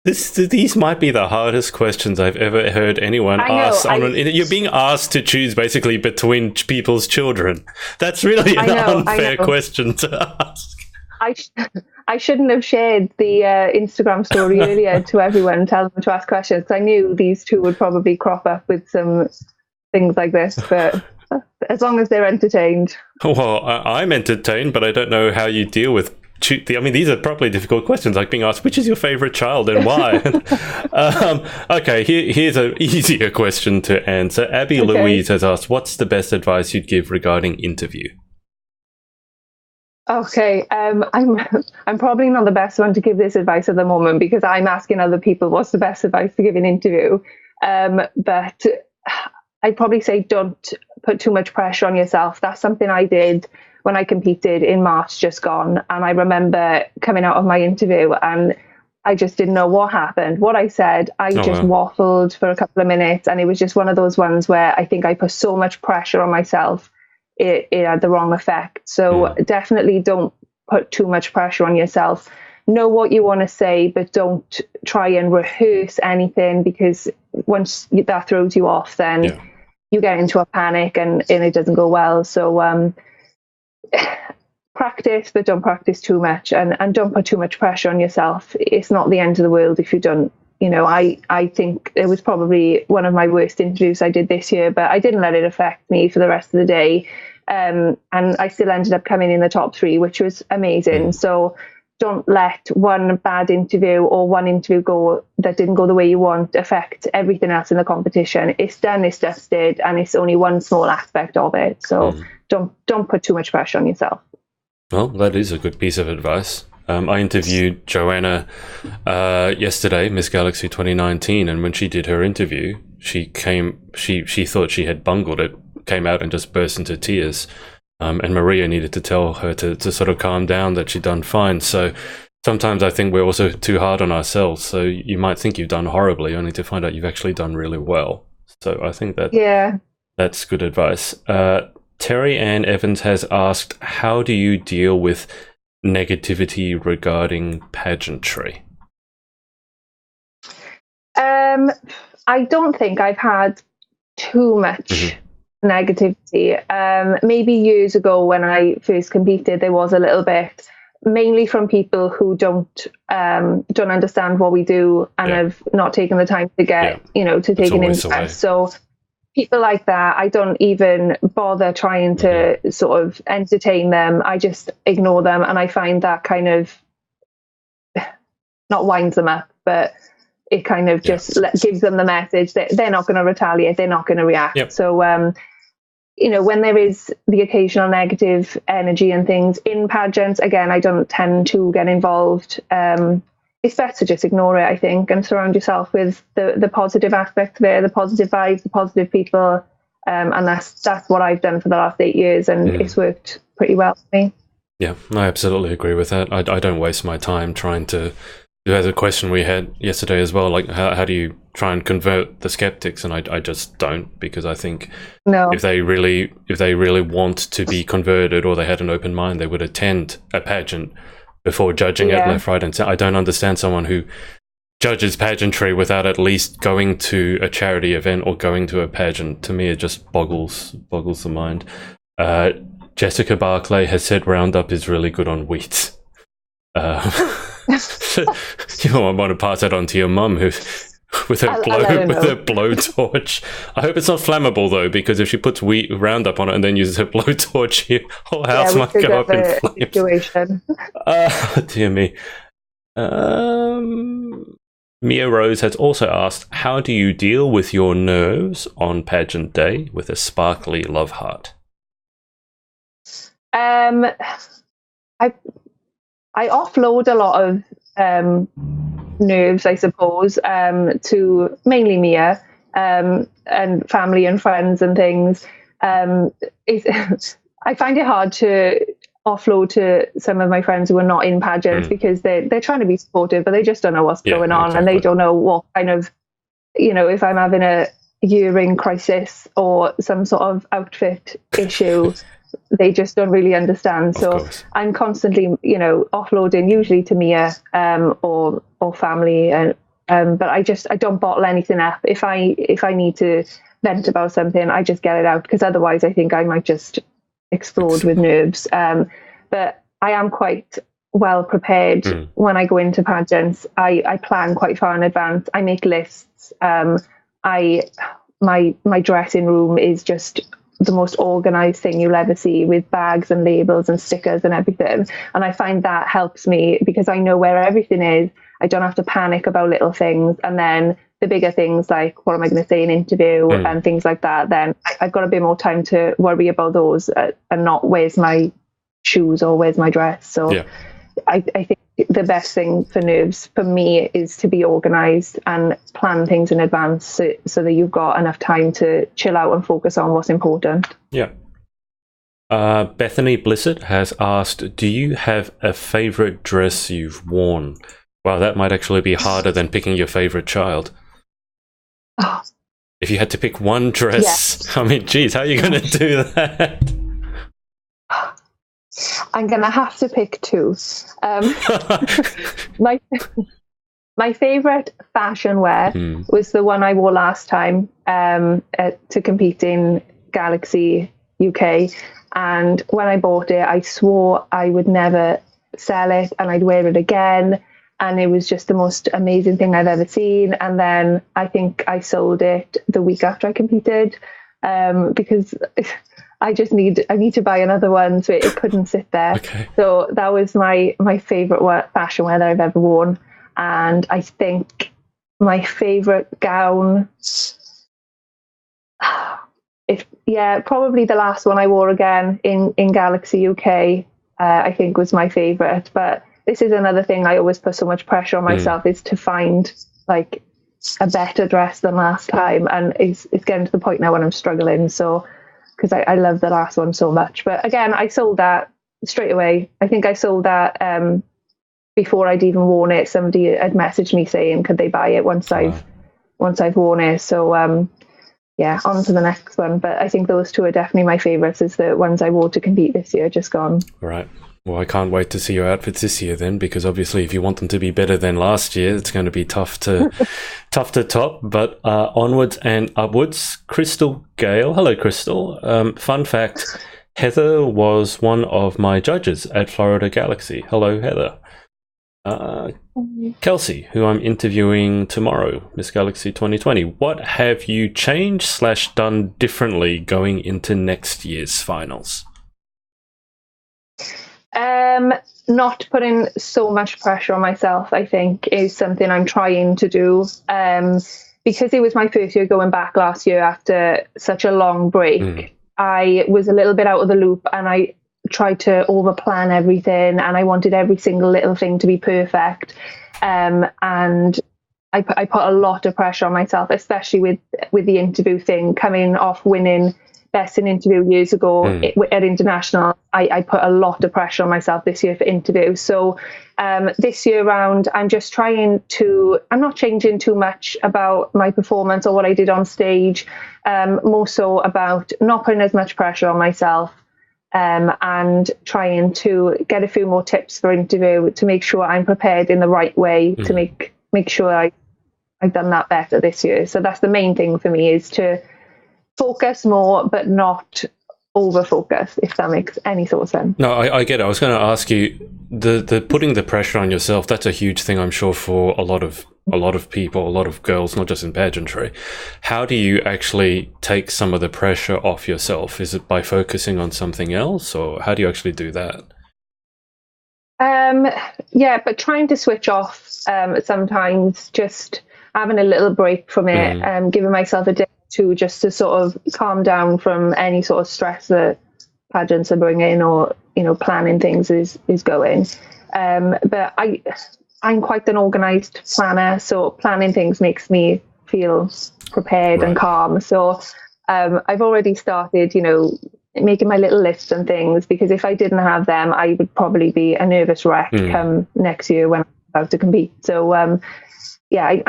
These might be the hardest questions I've ever heard anyone ask. You're being asked to choose basically between people's children. That's really an unfair question to ask. I shouldn't have shared the Instagram story earlier to everyone, tell them to ask questions, because I knew these two would probably crop up with some things like this. But as long as they're entertained. Well, I'm entertained, but I don't know how you deal with. I mean, these are probably difficult questions, like being asked, which is your favorite child and why? Okay, here's an easier question to answer. Abby Louise has asked, what's the best advice you'd give regarding interview? Okay, I'm probably not the best one to give this advice at the moment, because I'm asking other people what's the best advice to give an interview. But I'd probably say don't put too much pressure on yourself. That's something I did when I competed in March just gone. And I remember coming out of my interview and I just didn't know what happened, what I said. I just waffled for a couple of minutes, and it was just one of those ones where I think I put so much pressure on myself, it had the wrong effect. So definitely don't put too much pressure on yourself. Know what you want to say, but don't try and rehearse anything, because once that throws you off, then you get into a panic and it doesn't go well. So practice, but don't practice too much, and don't put too much pressure on yourself. It's not the end of the world if you don't. You know, I think it was probably one of my worst interviews I did this year, but I didn't let it affect me for the rest of the day. And I still ended up coming in the top 3, which was amazing. So don't let one bad interview or one interview that didn't go the way you want affect everything else in the competition. It's done, it's dusted, and it's only one small aspect of it. So don't put too much pressure on yourself. Well, that is a good piece of advice. I interviewed Joanna yesterday, Miss Galaxy 2019, and when she did her interview, she thought she had bungled it, came out and just burst into tears. And Maria needed to tell her to sort of calm down, that she'd done fine. So sometimes I think we're also too hard on ourselves. So you might think you've done horribly, only to find out you've actually done really well. So I think that's good advice. Terry Ann Evans has asked, how do you deal with negativity regarding pageantry? I don't think I've had too much negativity. Maybe years ago when I first competed, there was a little bit, mainly from people who don't understand what we do and have not taken the time to get to take an interest. So people like that, I don't even bother trying to sort of entertain them. I just ignore them, and I find that kind of not winds them up, but it kind of just gives them the message that they're not going to retaliate, they're not going to react. So, when there is the occasional negative energy and things in pageants, again, I don't tend to get involved. It's best to just ignore it, I think, and surround yourself with the positive aspect there, the positive vibes, the positive people. And that's what I've done for the last 8 years, and it's worked pretty well for me. Yeah, I absolutely agree with that. I don't waste my time trying to. There's a question we had yesterday as well, like how do you try and convert the skeptics? And I just don't, because I think if they really want to be converted, or they had an open mind, they would attend a pageant before judging it left, right, and center. I don't understand someone who judges pageantry without at least going to a charity event or going to a pageant. To me, it just boggles the mind. Jessica Barclay has said Roundup is really good on wheat. You want to pass that on to your mum, who with her blowtorch. I hope it's not flammable though, because if she puts Roundup on it and then uses her blowtorch, your whole house might go up in flames. Dear me. Mia Rose has also asked, how do you deal with your nerves on pageant day with a sparkly love heart? I offload a lot of nerves, I suppose, to mainly Mia and family and friends and things. I find it hard to offload to some of my friends who are not in pageants, because they're trying to be supportive, but they just don't know what's going on, and they don't know what kind of, if I'm having a earring crisis or some sort of outfit issue. They just don't really understand. So I'm constantly, offloading, usually to Mia or family, and but I don't bottle anything up. If I need to vent about something, I just get it out, because otherwise I think I might just explode with nerves. But I am quite well prepared when I go into pageants. I plan quite far in advance. I make lists. My dressing room is just the most organized thing you'll ever see, with bags and labels and stickers and everything. And I find that helps me because I know where everything is. I don't have to panic about little things. And then the bigger things, like what am I going to say in an interview and things like that, then I've got a bit more time to worry about those and not where's my shoes or where's my dress. So I think the best thing for nerves for me is to be organized and plan things in advance so that you've got enough time to chill out and focus on what's important. Yeah. Bethany Blissett has asked, do you have a favorite dress you've worn? Wow, that might actually be harder than picking your favorite child. Oh. If you had to pick one dress, I mean, geez, how are you going to do that? I'm going to have to pick two. My favourite fashion wear was the one I wore last time to compete in Galaxy UK. And when I bought it, I swore I would never sell it and I'd wear it again. And it was just the most amazing thing I've ever seen. And then I think I sold it the week after I competed because I need to buy another one, so it couldn't sit there. Okay. So that was my favourite fashion wear that I've ever worn. And I think my favourite gown, probably the last one I wore again in Galaxy UK, I think was my favourite. But this is another thing I always put so much pressure on myself is to find like a better dress than last time. And it's getting to the point now when I'm struggling. So, because I love the last one so much. But again, I sold that straight away. I think I sold that before I'd even worn it. Somebody had messaged me saying, could they buy it once I've worn it? So on to the next one. But I think those two are definitely my favourites, is the ones I wore to compete this year, just gone. Right. Well, I can't wait to see your outfits this year then, because obviously if you want them to be better than last year, it's going to be tough to top. But onwards and upwards. Crystal Gale. Hello, Crystal. Fun fact, Heather was one of my judges at Florida Galaxy. Hello, Heather. Kelsey, who I'm interviewing tomorrow, Miss Galaxy 2020. What have you changed / done differently going into next year's finals? Not putting so much pressure on myself, I think, is something I'm trying to do. Because it was my first year going back last year after such a long break, I was a little bit out of the loop and I tried to overplan everything and I wanted every single little thing to be perfect. And I put a lot of pressure on myself, especially with the interview thing, coming off winning Best in Interview years ago at International. I put a lot of pressure on myself this year for interview. So this year round, I'm just I'm not changing too much about my performance or what I did on stage, more so about not putting as much pressure on myself and trying to get a few more tips for interview to make sure I'm prepared in the right way to make sure I've done that better this year. So that's the main thing for me, is to focus more, but not over focus, if that makes any sort of sense. No, I get it. I was going to ask you, the putting the pressure on yourself, that's a huge thing, I'm sure, for a lot of people, a lot of girls, not just in pageantry. How do you actually take some of the pressure off yourself? Is it by focusing on something else, or how do you actually do that? But trying to switch off sometimes, just having a little break from it, giving myself a day to just to sort of calm down from any sort of stress that pageants are bringing, or planning things is going. But I'm quite an organised planner, so planning things makes me feel prepared and calm. So I've already started, making my little lists and things, because if I didn't have them, I would probably be a nervous wreck come next year when I'm about to compete. So I'm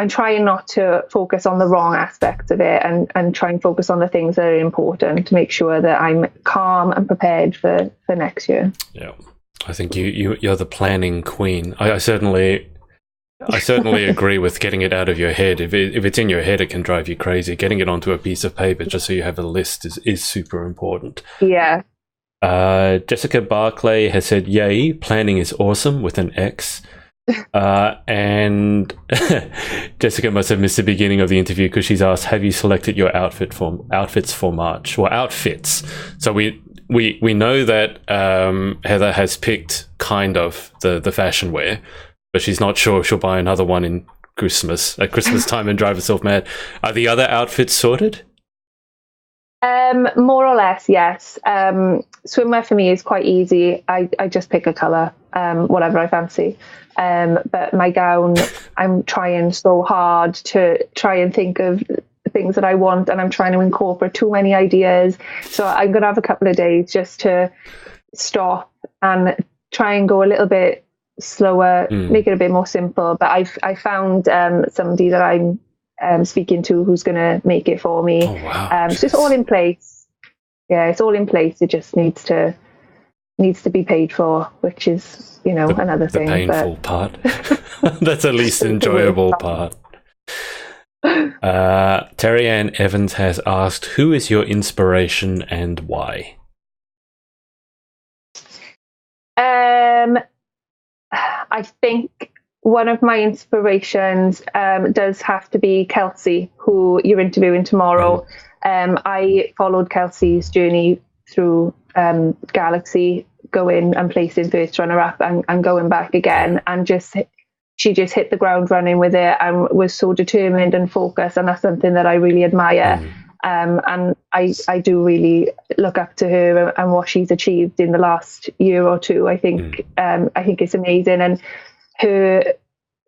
trying not to focus on the wrong aspects of it and try and focus on the things that are important to make sure that I'm calm and prepared for next year. Yeah, I think you're the planning queen. I certainly agree with getting it out of your head. If it's in your head, it can drive you crazy. Getting it onto a piece of paper just so you have a list is super important. Yeah. Jessica Barclay has said, "Yay, planning is awesome," with an X. And Jessica must have missed the beginning of the interview because she's asked, "Have you selected your outfits for March?" Well, outfits. So we know that Heather has picked kind of the fashion wear, but she's not sure if she'll buy another one in at Christmas time and drive herself mad. Are the other outfits sorted? More or less, yes. Swimwear for me is quite easy. I just pick a colour, whatever I fancy. But my gown, I'm trying so hard to try and think of things that I want, and I'm trying to incorporate too many ideas. So I'm going to have a couple of days just to stop and try and go a little bit slower, make it a bit more simple. But I found somebody that I'm speaking to who's going to make it for me. Oh, wow. So it's all in place. Yeah, it's all in place. It just needs to be paid for, which is, another thing. The painful part. That's the least enjoyable part. Terry Ann Evans has asked, "Who is your inspiration and why?" I think one of my inspirations does have to be Kelsey, who you're interviewing tomorrow. I followed Kelsey's journey through Galaxy, going and placing first runner-up and going back again, and she just hit the ground running with it and was so determined and focused, and that's something that I really admire. And I do really look up to her and what she's achieved in the last year or two. I think it's amazing, and her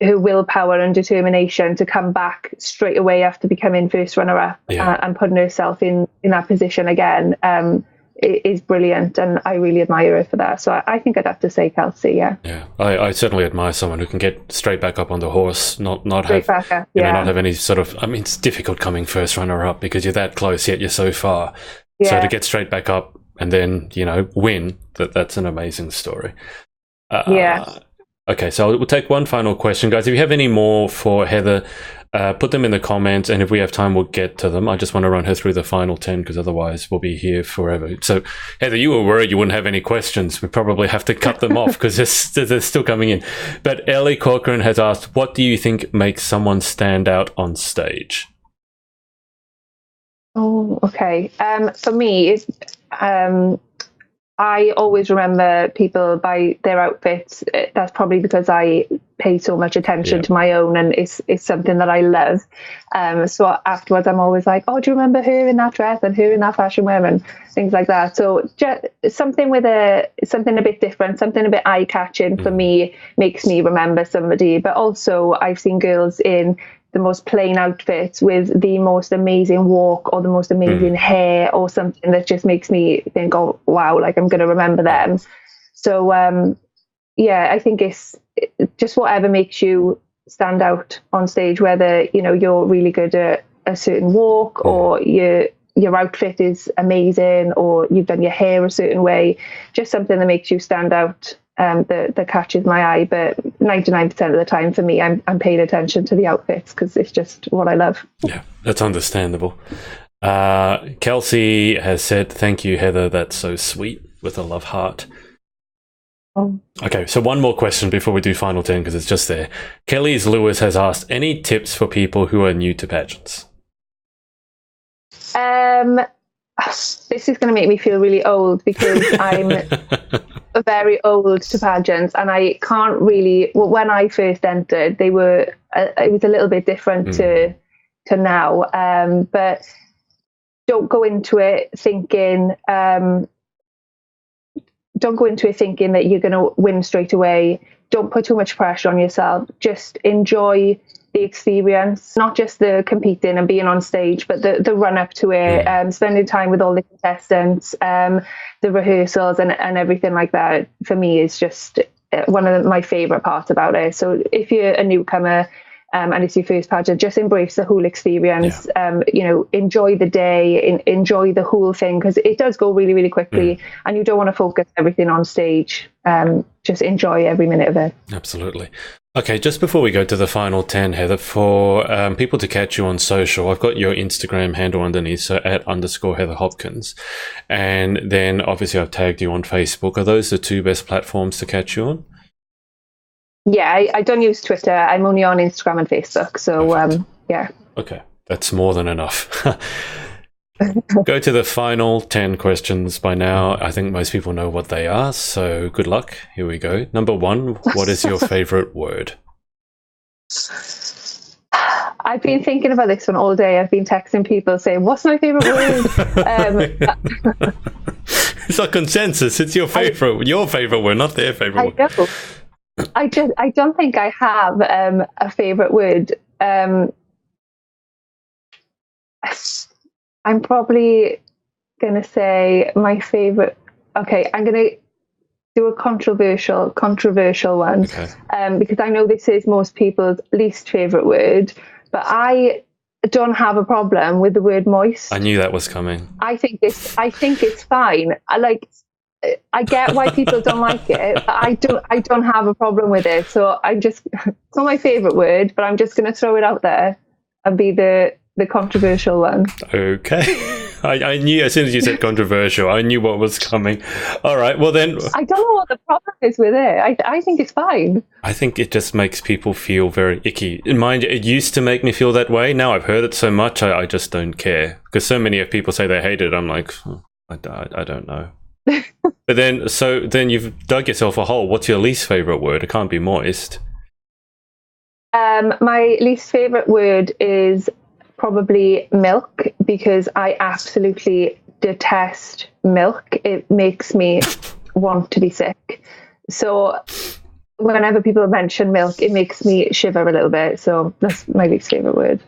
willpower and determination to come back straight away after becoming first runner-up and putting herself in that position again is brilliant, and I really admire her for that. So I think I'd have to say Kelsey. Yeah. I certainly admire someone who can get straight back up on the horse, not have not have any sort of. I mean, it's difficult coming first runner-up because you're that close yet you're so far. So to get straight back up and then win, that's an amazing story. Okay, so we'll take one final question, guys. If you have any more for Heather, put them in the comments, and if we have time, we'll get to them. I just want to run her through the final 10 because otherwise we'll be here forever. So, Heather, you were worried you wouldn't have any questions. We probably have to cut them off because they're still coming in. But Ellie Corcoran has asked, "What do you think makes someone stand out on stage?" Oh, okay. For me, it's I always remember people by their outfits. That's probably because I pay so much attention to my own, and it's something that I love. So afterwards, I'm always like, "Oh, do you remember her in that dress and her in that fashion wear and things like that?" So just something a bit different, something a bit eye catching for me makes me remember somebody. But also, I've seen girls in the most plain outfits with the most amazing walk or the most amazing hair or something that just makes me think, "Oh, wow, like I'm going to remember them." So, I think it's just whatever makes you stand out on stage, whether, you're really good at a certain walk or your outfit is amazing or you've done your hair a certain way, just something that makes you stand out. That catches my eye, but 99% of the time for me, I'm paying attention to the outfits because it's just what I love. Yeah, that's understandable. Kelsey has said, "Thank you, Heather. That's so sweet," with a love heart. Okay, so one more question before we do final 10 because it's just there. Kelly's Lewis has asked, "Any tips for people who are new to pageants?" This is going to make me feel really old because I'm very old to pageants, and I can't really. Well, when I first entered, they were. It was a little bit different to now. But don't go into it thinking. Don't go into it thinking that you're going to win straight away. Don't put too much pressure on yourself. Just enjoy the experience, not just the competing and being on stage, but the run up to it, spending time with all the contestants, the rehearsals and everything like that, for me is just one of my favorite parts about it. So if you're a newcomer and it's your first pageant, just embrace the whole experience. Enjoy the day, enjoy the whole thing, because it does go really, really quickly, and you don't want to focus everything on stage. Just enjoy every minute of it. Absolutely. Okay, just before we go to the final 10, Heather, for people to catch you on social, I've got your Instagram handle underneath, so @_Heather Hopkins. And then obviously I've tagged you on Facebook. Are those the two best platforms to catch you on? Yeah, I don't use Twitter. I'm only on Instagram and Facebook. So, yeah. Okay, that's more than enough. Go to the final 10 questions by now. I think most people know what they are, so good luck. Here we go. Number 1, what is your favorite word? I've been thinking about this one all day. I've been texting people saying, what's my favorite word? It's a consensus. It's your favorite word, not their favorite word. I know. I don't think I have a favorite word. I'm probably going to say my favorite. Okay, I'm going to do a controversial one. Okay. Because I know this is most people's least favorite word, but I don't have a problem with the word moist. I knew that was coming. I think it's fine. I get why people don't like it, but I don't have a problem with it. So it's not my favorite word, but I'm just going to throw it out there and be the controversial one. Okay. I knew as soon as you said controversial, I knew what was coming. All right, well then. I don't know what the problem is with it. I think it's fine. I think it just makes people feel very icky. And mind you, it used to make me feel that way. Now I've heard it so much, I just don't care. Because so many of people say they hate it. I'm like, I don't know. But then you've dug yourself a hole. What's your least favorite word? It can't be moist. My least favorite word is probably milk, because I absolutely detest milk. It makes me want to be sick. So whenever people mention milk, it makes me shiver a little bit. So that's my least favorite word.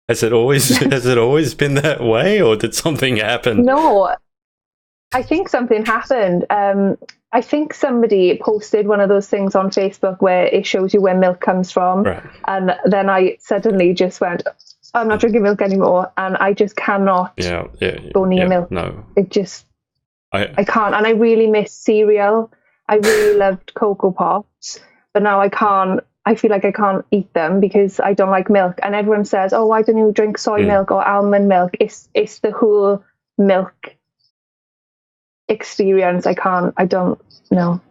Has it always been that way, or did something happen? No, I think something happened. I think somebody posted one of those things on Facebook where it shows you where milk comes from. Right. And then I suddenly just went, I'm not drinking milk anymore. And I just cannot go near milk. No. It just, I can't. And I really miss cereal. I really loved Cocoa Pops. But now I feel like I can't eat them because I don't like milk. And everyone says, oh, why don't you drink soy milk or almond milk? It's the whole milk experience. I don't know.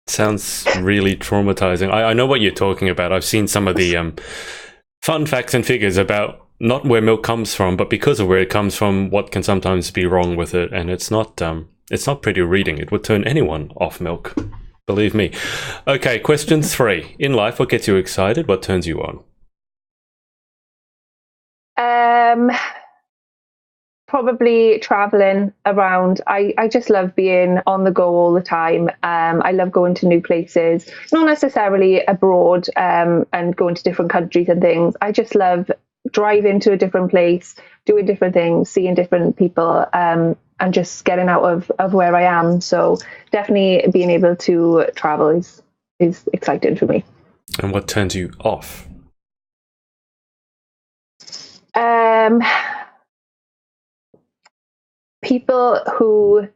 Sounds really traumatizing. I know what you're talking about. I've seen some of the fun facts and figures about not where milk comes from, but because of where it comes from, what can sometimes be wrong with it. And it's not pretty reading. It would turn anyone off milk, believe me. Okay, question 3. In life, what gets you excited? What turns you on? Probably traveling around. I just love being on the go all the time. I love going to new places, not necessarily abroad, and going to different countries and things. I just love driving to a different place, doing different things, seeing different people, and just getting out of where I am. So definitely being able to travel is exciting for me. And what turns you off? People who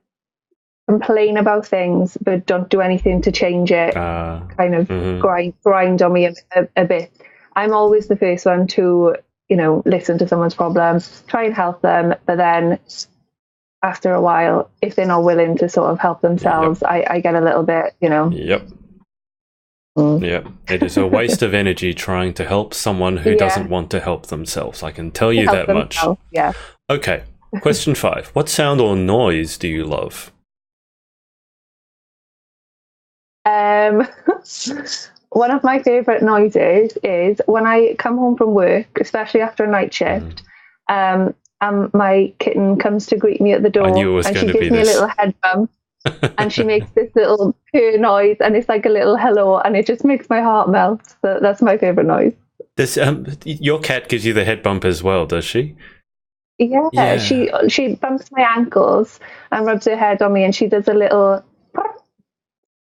complain about things but don't do anything to change it, kind of grind on me a bit. I'm always the first one to, listen to someone's problems, try and help them, but then after a while, if they're not willing to sort of help themselves, I get a little bit, Yep. Yeah, it is a waste of energy trying to help someone who doesn't want to help themselves. I can tell you that much. Yeah. Okay. Question 5. What sound or noise do you love? One of my favourite noises is when I come home from work, especially after a night shift, and my kitten comes to greet me at the door. I knew it was and going she to gives be me this. a little head bump. And she makes this little purr noise, and it's like a little hello, and it just makes my heart melt. So that's my favourite noise. Your cat gives you the head bump as well, does she? Yeah. She bumps my ankles and rubs her head on me, and she does a little.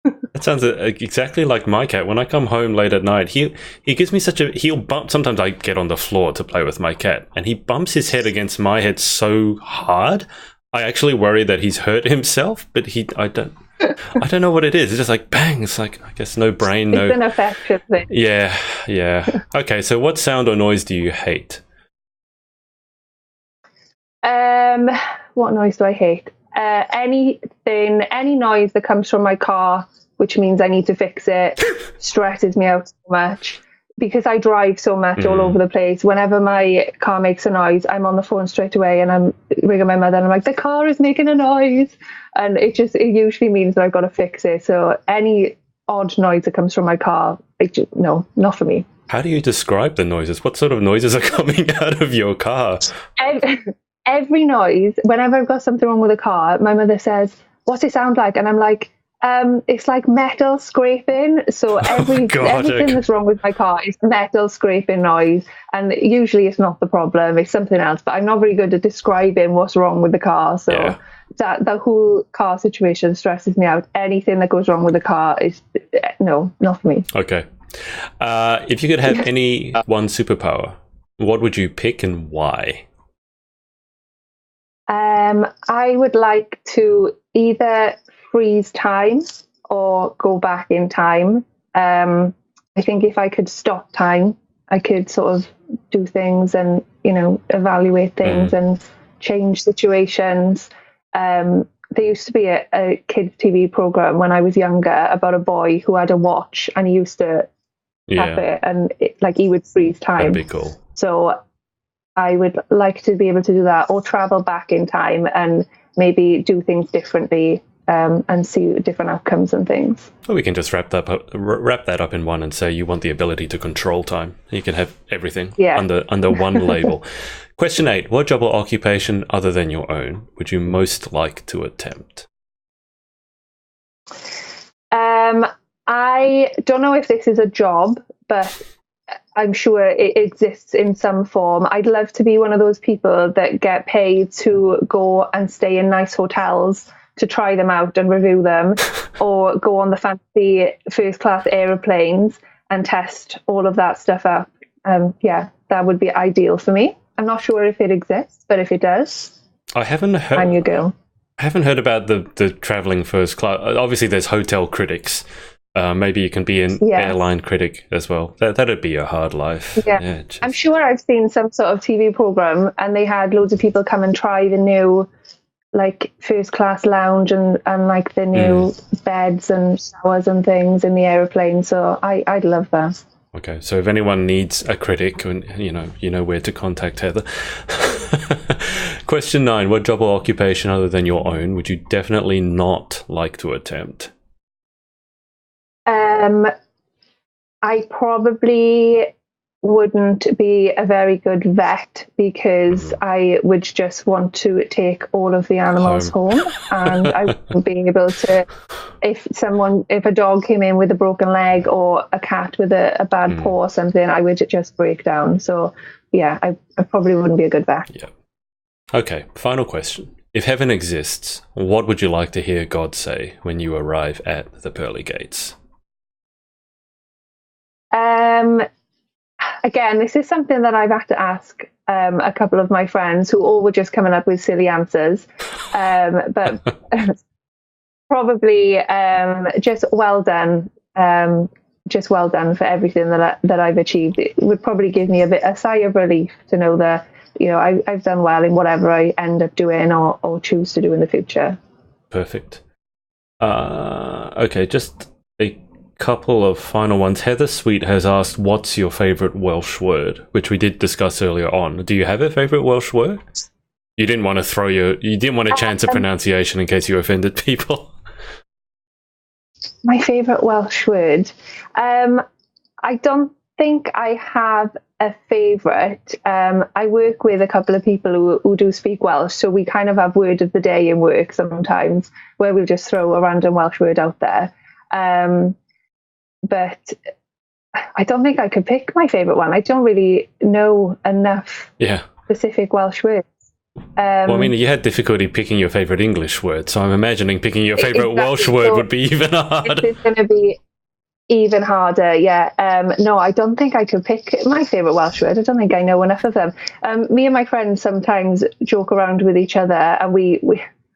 That sounds exactly like my cat. When I come home late at night, he gives me he'll bump. Sometimes I get on the floor to play with my cat, and he bumps his head against my head so hard, I actually worry that he's hurt himself. But I don't. I don't know what it is. It's just like bang. It's like, I guess, no brain, no. It's an affection thing. Yeah. Okay, so what sound or noise do you hate? What noise do I hate? Any noise that comes from my car, which means I need to fix it, stresses me out so much. Because I drive so much all over the place, whenever my car makes a noise, I'm on the phone straight away and I'm ringing my mother and I'm like, the car is making a noise. And it usually means that I've got to fix it. So any odd noise that comes from my car, no, not for me. How do you describe the noises? What sort of noises are coming out of your car? Every noise, whenever I've got something wrong with a car, my mother says, what's it sound like? And I'm like, it's like metal scraping. So everything that's wrong with my car is metal scraping noise. And usually it's not the problem, it's something else. But I'm not very good at describing what's wrong with the car. So the whole car situation stresses me out. Anything that goes wrong with the car is, no, not for me. Okay. If you could have any one superpower, what would you pick and why? I would like to either freeze time or go back in time. I think if I could stop time, I could sort of do things and, evaluate things and change situations. There used to be a kids' TV program when I was younger about a boy who had a watch and he used to tap it and he would freeze time. That'd be cool. So I would like to be able to do that or travel back in time and maybe do things differently. And see different outcomes and things. Well, we can just wrap that up in one and say you want the ability to control time. You can have everything under one label. Question 8. What job or occupation other than your own would you most like to attempt? I don't know if this is a job, but I'm sure it exists in some form. I'd love to be one of those people that get paid to go and stay in nice hotels to try them out and review them, or go on the fancy first-class aeroplanes and test all of that stuff up. That would be ideal for me. I'm not sure if it exists, but if it does, I'm your girl. I haven't heard about the traveling first class. Obviously, there's hotel critics. Maybe you can be an airline critic as well. That'd be a hard life. Yeah, I'm sure I've seen some sort of TV program, and they had loads of people come and try the new first class lounge and the new beds and showers and things in the aeroplane. So I'd love that. Okay, so if anyone needs a critic, you know where to contact Heather. Question 9. What job or occupation other than your own would you definitely not like to attempt? I probably wouldn't be a very good vet because I would just want to take all of the animals home and I wouldn't be able to, if a dog came in with a broken leg or a cat with a bad paw or something, I would just break down. So I probably wouldn't be a good vet. Yeah. Okay, final question. If heaven exists, what would you like to hear God say when you arrive at the pearly gates? Again, this is something that I've had to ask a couple of my friends who all were just coming up with silly answers. But probably just well done. Just well done for everything that I've achieved. It would probably give me a sigh of relief to know that, I've done well in whatever I end up doing or choose to do in the future. Perfect. Okay, just a couple of final ones. Heather Sweet has asked, what's your favorite Welsh word, which we did discuss earlier on. Do you have a favorite Welsh word? You didn't want to chance a pronunciation in case you offended people. My favorite Welsh word. I don't think I have a favorite. I work with a couple of people who do speak Welsh, so we kind of have word of the day in work sometimes where we'll just throw a random Welsh word out there. But I don't think I could pick my favourite one. I don't really know enough specific Welsh words. Well, I mean, you had difficulty picking your favourite English word, so I'm imagining picking your favourite Welsh word would be even harder. It's going to be even harder, yeah. No, I don't think I could pick my favourite Welsh word. I don't think I know enough of them. Me and my friends sometimes joke around with each other, and we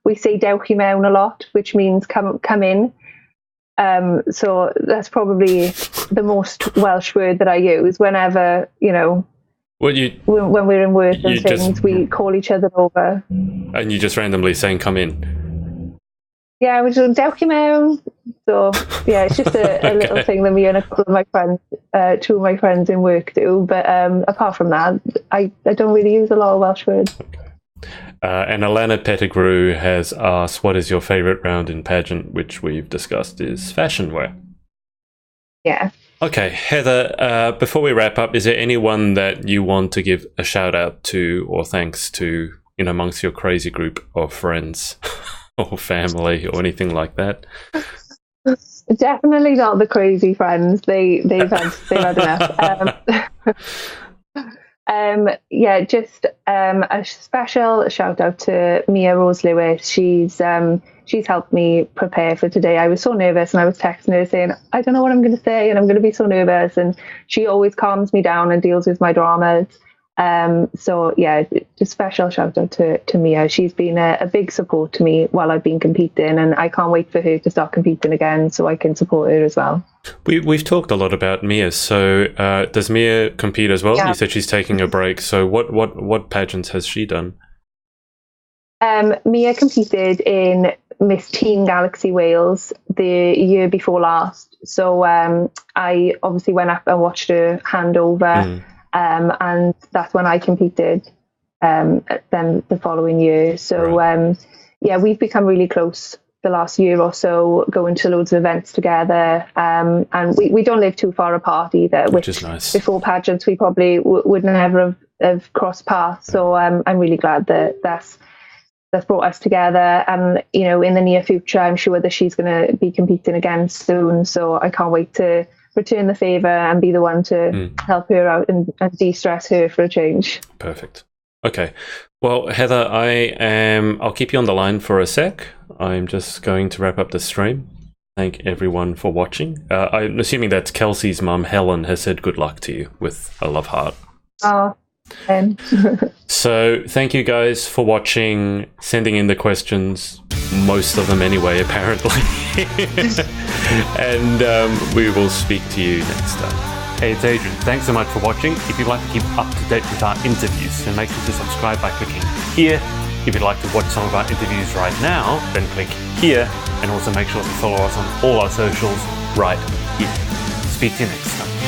we say dewch i mewn a lot, which means come in. So that's probably the most Welsh word that I use whenever, when we're in work and things, we call each other over. And you just randomly saying come in? Yeah, we're doing dewch i mewn. So yeah, it's just a okay. Little thing that me and a couple of my friends, two of my friends in work do. But apart from that, I don't really use a lot of Welsh words. And Alana Pettigrew has asked, what is your favourite round in Pageant, which we've discussed is fashion wear. Yeah. Okay, Heather, before we wrap up, is there anyone that you want to give a shout out to or thanks to amongst your crazy group of friends or family or anything like that? Definitely not the crazy friends. They've had enough. Just a special shout out to Mia Rose Lewis. She's helped me prepare for today. I was so nervous, and I was texting her saying, I don't know what I'm going to say, and I'm going to be so nervous. And she always calms me down and deals with my dramas. Just special shout out to Mia. She's been a big support to me while I've been competing, and I can't wait for her to start competing again so I can support her as well. We've talked a lot about Mia. So does Mia compete as well? Yeah. You said she's taking a break. So what pageants has she done? Mia competed in Miss Teen Galaxy Wales the year before last. So I obviously went up and watched her hand over. And that's when I competed then the following year. So, right. We've become really close the last year or so, going to loads of events together. And we don't live too far apart either, which is nice. Before pageants, we probably would never have crossed paths. So I'm really glad that's brought us together. And, in the near future, I'm sure that she's going to be competing again soon. So I can't wait to return the favour and be the one to help her out and de-stress her for a change. Perfect. Okay. Well, Heather, I'll keep you on the line for a sec. I'm just going to wrap up the stream. Thank everyone for watching. I'm assuming that Kelsey's mum, Helen, has said good luck to you with a love heart. Oh, So thank you guys for watching, sending in the questions, most of them anyway, apparently. And we will speak to you next time. Hey, it's Adrian. Thanks so much for watching. If you'd like to keep up to date with our interviews, then make sure to subscribe by clicking here. If you'd like to watch some of our interviews right now, then click here, and also make sure to follow us on all our socials right here. Speak to you next time.